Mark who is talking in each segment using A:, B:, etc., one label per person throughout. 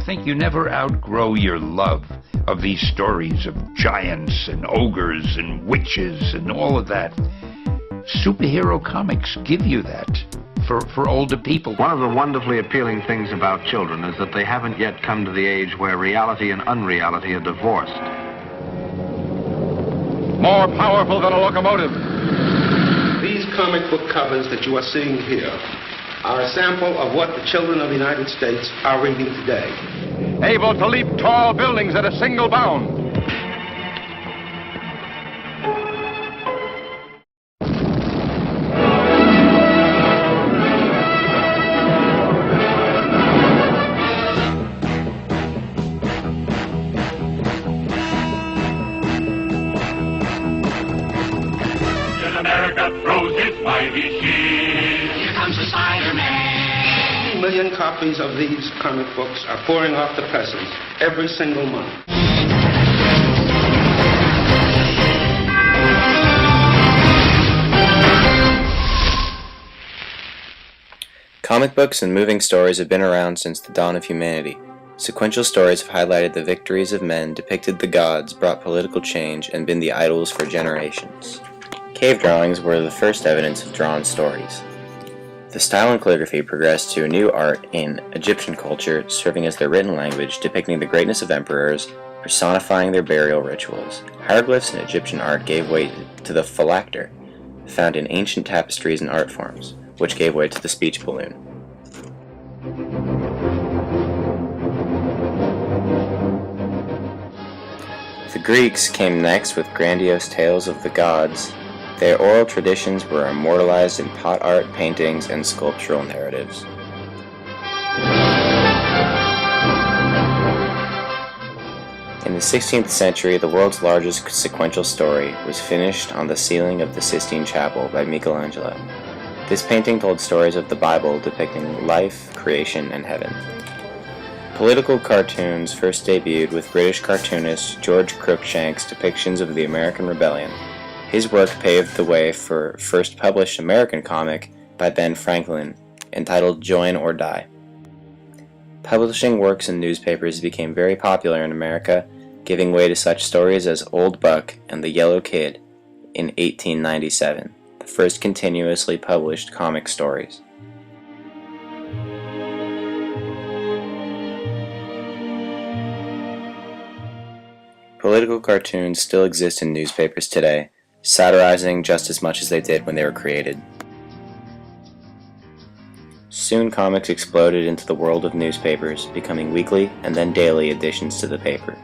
A: think you never outgrow your love of these stories of giants and ogres and witches and all of that. Superhero comics give you that for older people.
B: One of the wonderfully appealing things about children is that they haven't yet come to the age where reality and unreality are divorced.
C: More powerful than a locomotive.
D: These comic book covers that you are seeing here are a sample of what the children of the United States are reading today.
C: Able to leap tall buildings at a single bound.
E: America throws its mighty shield. Here comes the Spider-Man.
D: 2 million copies of these comic books are pouring off the presses every single month.
F: Comic books and moving stories have been around since the dawn of humanity. Sequential stories have highlighted the victories of men, depicted the gods, brought political change, and been the idols for generations. Cave drawings were the first evidence of drawn stories. The style and calligraphy progressed to a new art in Egyptian culture, serving as their written language, depicting the greatness of emperors, personifying their burial rituals. Hieroglyphs in Egyptian art gave way to the phylacter, found in ancient tapestries and art forms, which gave way to the speech balloon. The Greeks came next with grandiose tales of the gods. Their oral traditions were immortalized in pot art, paintings, and sculptural narratives. In the 16th century, the world's largest sequential story was finished on the ceiling of the Sistine Chapel by Michelangelo. This painting told stories of the Bible depicting life, creation, and heaven. Political cartoons first debuted with British cartoonist George Cruikshank's depictions of the American Rebellion. His work paved the way for first published American comic by Ben Franklin, entitled Join or Die. Publishing works in newspapers became very popular in America, giving way to such stories as Old Buck and the Yellow Kid in 1897, the first continuously published comic stories. Political cartoons still exist in newspapers today, satirizing just as much as they did when they were created. Soon comics exploded into the world of newspapers, becoming weekly and then daily editions to the paper.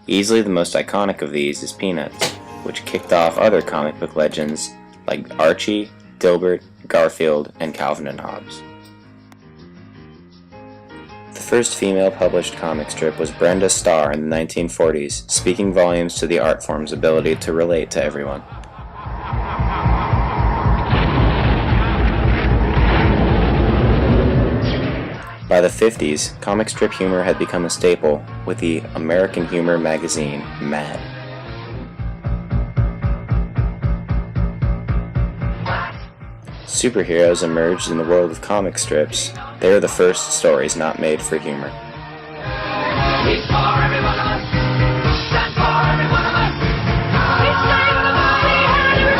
F: Easily the most iconic of these is Peanuts, which kicked off other comic book legends like Archie, Dilbert, Garfield, and Calvin and Hobbes. The first female published comic strip was Brenda Starr in the 1940s, speaking volumes to the art form's ability to relate to everyone. By the 50s, comic strip humor had become a staple, with the American humor magazine, Mad. Superheroes emerged in the world of comic strips. They are the first stories not made for humor.
E: He's for every one of us. Stand for every one of us. He's saving the body and every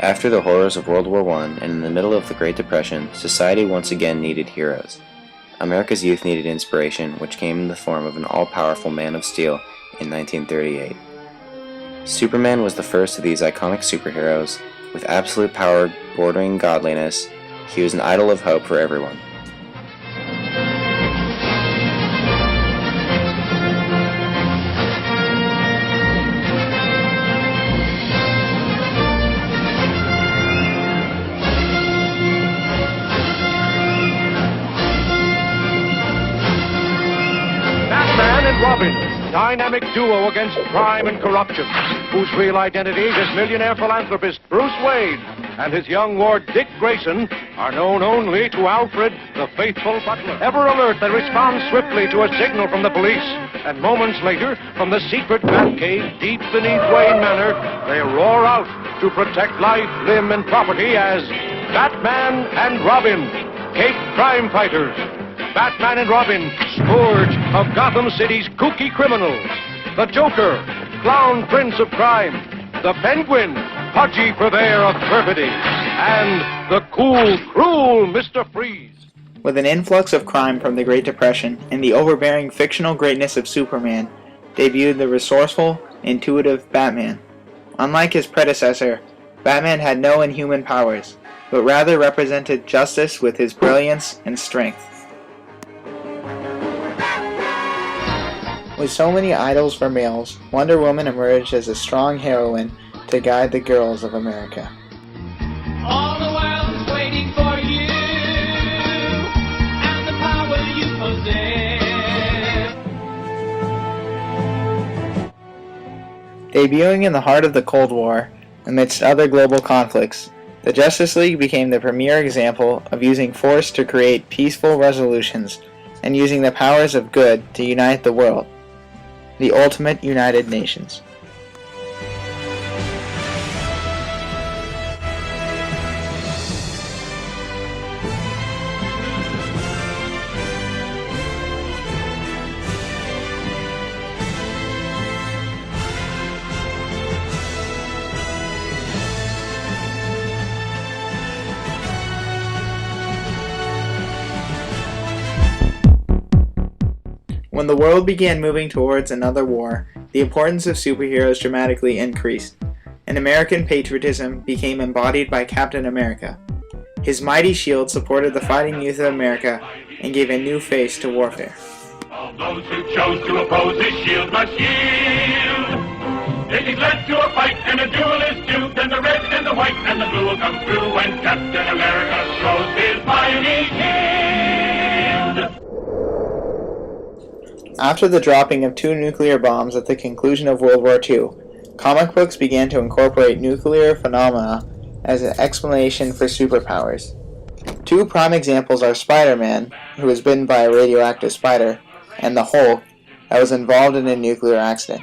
F: After the horrors of World War I and in the middle of the Great Depression, society once again needed heroes. America's youth needed inspiration, which came in the form of an all-powerful Man of Steel in 1938. Superman was the first of these iconic superheroes. With absolute power bordering godliness, he was an idol of hope for everyone.
C: Robin, dynamic duo against crime and corruption, whose real identity is millionaire philanthropist Bruce Wayne. and his young ward Dick Grayson are known only to Alfred, the faithful butler. Ever alert, they respond swiftly to a signal from the police, and moments later, from the secret bat cave deep beneath Wayne Manor, they roar out to protect life, limb, and property as Batman and Robin, Cape Crime Fighters. Batman and Robin, scourge of Gotham City's kooky criminals. The Joker, clown prince of crime. The Penguin, pudgy purveyor of perfidy. And the cool, cruel Mr. Freeze.
G: With an influx of crime from the Great Depression and the overbearing fictional greatness of Superman, debuted the resourceful, intuitive Batman. Unlike his predecessor, Batman had no inhuman powers, but rather represented justice with his brilliance and strength. With so many idols for males, Wonder Woman emerged as a strong heroine to guide the girls of America.
E: All the world's waiting for you and the power you possess.
G: Debuting in the heart of the Cold War, amidst other global conflicts, the Justice League became the premier example of using force to create peaceful resolutions and using the powers of good to unite the world. The ultimate United Nations. When the world began moving towards another war, the importance of superheroes dramatically increased, and American patriotism became embodied by Captain America. His mighty shield supported the fighting youth of America and gave a new face to warfare.
H: All those who chose to oppose his shield must yield. If he's led to a fight and a duel is due, then the red and the white and the blue will come through when Captain America throws his mighty shield.
G: After the dropping of 2 nuclear bombs at the conclusion of World War II, comic books began to incorporate nuclear phenomena as an explanation for superpowers. 2 prime examples are Spider-Man, who was bitten by a radioactive spider, and the Hulk, that was involved in a nuclear accident.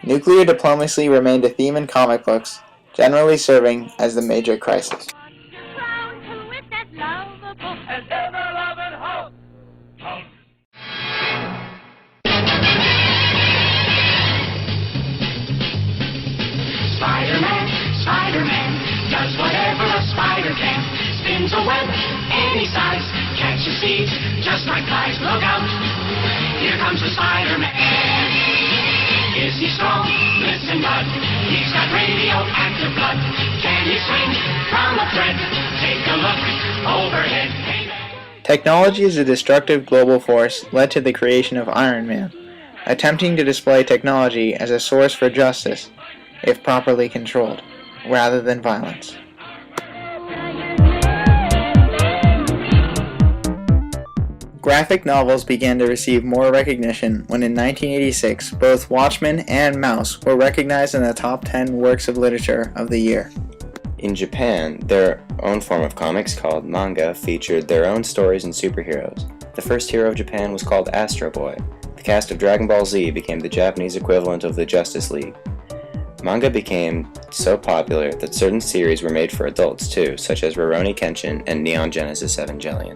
G: Nuclear diplomacy remained a theme in comic books, generally serving as the major crisis.
E: Spider-Man does whatever a spider can. Spins a web any size, catches seeds just like flies. Look out, here comes the Spider-Man. Is he strong? Listen, bud, he's got radioactive blood. Can he swing from a thread? Take a look overhead.
G: Technology as a destructive global force led to the creation of Iron Man, attempting to display technology as a source for justice, if properly controlled, rather than violence. Graphic novels began to receive more recognition when in 1986 both Watchmen and Mouse were recognized in the top 10 works of literature of the year.
F: In Japan, their own form of comics called manga featured their own stories and superheroes. The first hero of Japan was called Astro Boy. The cast of Dragon Ball Z became the Japanese equivalent of the Justice League. Manga became so popular that certain series were made for adults too, such as Rurouni Kenshin and Neon Genesis Evangelion.